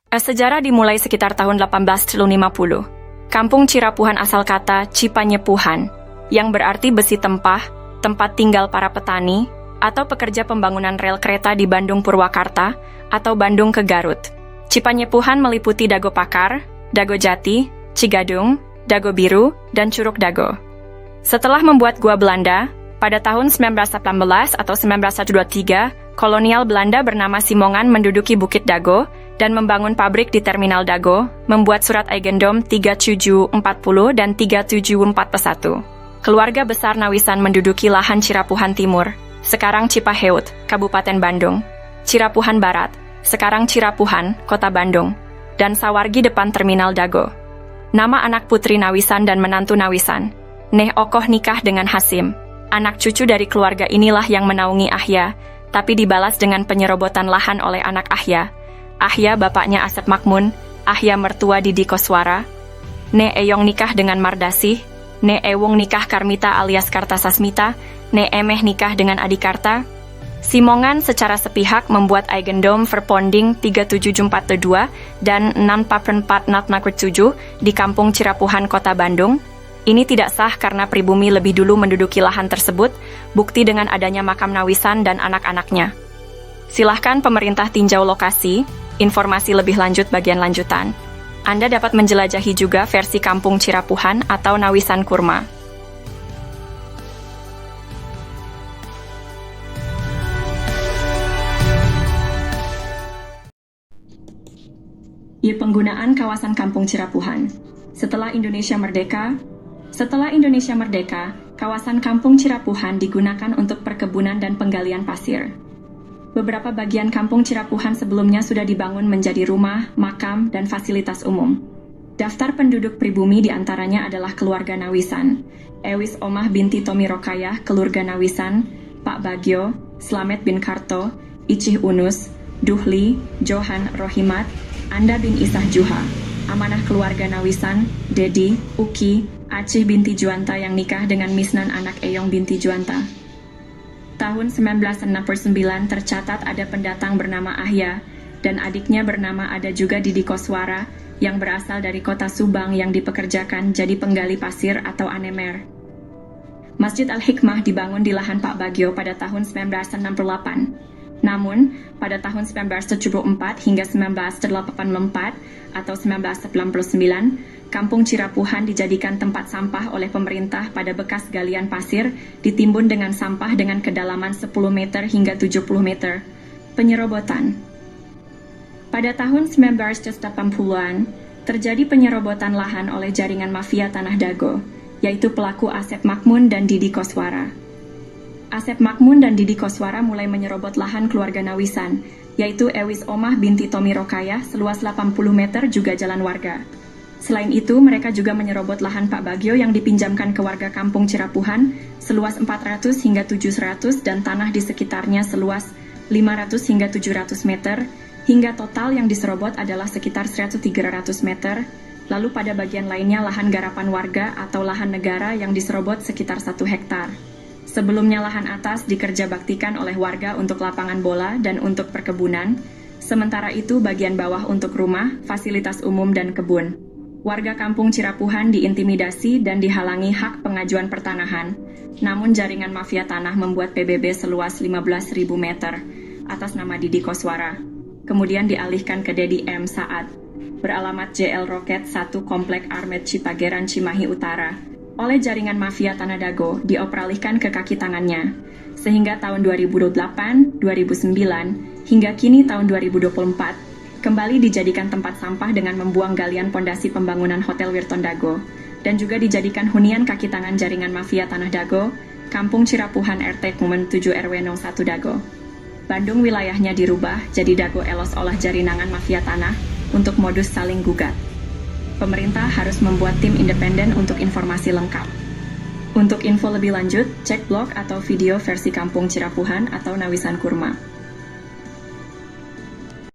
Sejarah dimulai sekitar tahun 1850. Kampung Cirapuhan asal kata Cipanyepuhan, yang berarti besi tempah, tempat tinggal para petani, atau pekerja pembangunan rel kereta di Bandung Purwakarta, atau Bandung ke Garut. Cipanyepuhan meliputi Dago Pakar, Dago Jati, Cigadung, Dago Biru, dan Curug Dago. Setelah membuat gua Belanda, pada tahun 1918 atau 1923, kolonial Belanda bernama Simongan menduduki Bukit Dago dan membangun pabrik di Terminal Dago, membuat surat Eigendom 3740 dan 3741. Keluarga besar Nawisan menduduki lahan Cirapuhan Timur, sekarang Cipaheut, Kabupaten Bandung, Cirapuhan Barat, sekarang Cirapuhan, Kota Bandung, dan Sawargi depan Terminal Dago. Nama anak putri Nawisan dan menantu Nawisan, Neh Okoh nikah dengan Hasim. Anak cucu dari keluarga inilah yang menaungi Ahya, tapi dibalas dengan penyerobotan lahan oleh anak Ahya. Ahya bapaknya Asep Makmun, Ahya mertua Didi Koswara. Ne Eyong nikah dengan Mardasih, Ne Ewung nikah Karmita alias Kartasasmita, Ne Emeh nikah dengan Adikarta. Simongan secara sepihak membuat Eigendom Verponding 37442 dan 64447 di Kampung Cirapuhan, Kota Bandung. Ini tidak sah karena pribumi lebih dulu menduduki lahan tersebut, bukti dengan adanya makam Nawisan dan anak-anaknya. Silahkan pemerintah tinjau lokasi, informasi lebih lanjut bagian lanjutan. Anda dapat menjelajahi juga versi Kampung Cirapuhan atau Nawisan Kurma. Penggunaan kawasan Kampung Cirapuhan. Setelah Indonesia Merdeka, kawasan Kampung Cirapuhan digunakan untuk perkebunan dan penggalian pasir. Beberapa bagian Kampung Cirapuhan sebelumnya sudah dibangun menjadi rumah, makam, dan fasilitas umum. Daftar penduduk pribumi diantaranya adalah keluarga Nawisan, Ewis Omah binti Tomi Rokayah, keluarga Nawisan, Pak Bagio, Slamet bin Karto, Icih Unus, Duhli, Johan Rohimat, Anda bin Isah Juha, amanah keluarga Nawisan, Dedi, Uki, Acih binti Juanta yang nikah dengan Misnan anak Eyong binti Juanta. Tahun 1969 tercatat ada pendatang bernama Ahya, dan adiknya bernama ada juga Didi Koswara, yang berasal dari kota Subang yang dipekerjakan jadi penggali pasir atau anemer. Masjid Al-Hikmah dibangun di lahan Pak Bagio pada tahun 1968. Namun, pada tahun 1974 hingga 1984 atau 1999, Kampung Cirapuhan dijadikan tempat sampah oleh pemerintah pada bekas galian pasir ditimbun dengan sampah dengan kedalaman 10 meter hingga 70 meter. Penyerobotan. Pada tahun 1980-an, terjadi penyerobotan lahan oleh jaringan mafia Tanah Dago, yaitu pelaku Asep Makmun dan Didi Koswara. Asep Makmun dan Didi Koswara mulai menyerobot lahan keluarga Nawisan, yaitu Ewis Omah binti Tomi Rokayah seluas 80 meter juga jalan warga. Selain itu, mereka juga menyerobot lahan Pak Bagio yang dipinjamkan ke warga Kampung Cirapuhan seluas 400 hingga 700 dan tanah di sekitarnya seluas 500 hingga 700 meter, hingga total yang diserobot adalah sekitar 100-300 meter. Lalu pada bagian lainnya lahan garapan warga atau lahan negara yang diserobot sekitar 1 hektar. Sebelumnya lahan atas dikerjabaktikan oleh warga untuk lapangan bola dan untuk perkebunan, sementara itu bagian bawah untuk rumah, fasilitas umum dan kebun. Warga Kampung Cirapuhan diintimidasi dan dihalangi hak pengajuan pertanahan, namun jaringan mafia tanah membuat PBB seluas 15.000 meter atas nama Didi Koswara. Kemudian dialihkan ke Dedi M. Saad, beralamat JL Roket 1 Komplek Armet Cipageran Cimahi Utara, oleh jaringan mafia Tanah Dago dioperalihkan ke kaki tangannya, sehingga tahun 2008, 2009, hingga kini tahun 2024, kembali dijadikan tempat sampah dengan membuang galian pondasi pembangunan Hotel Wirton Dago, dan juga dijadikan hunian kaki tangan jaringan mafia Tanah Dago, Kampung Cirapuhan RT Kumen 7 RW 01 Dago. Bandung wilayahnya dirubah jadi Dago Elos olah jaringan mafia tanah untuk modus saling gugat. Pemerintah harus membuat tim independen untuk informasi lengkap. Untuk info lebih lanjut, cek blog atau video versi Kampung Cirapuhan atau Nawisan Kurma.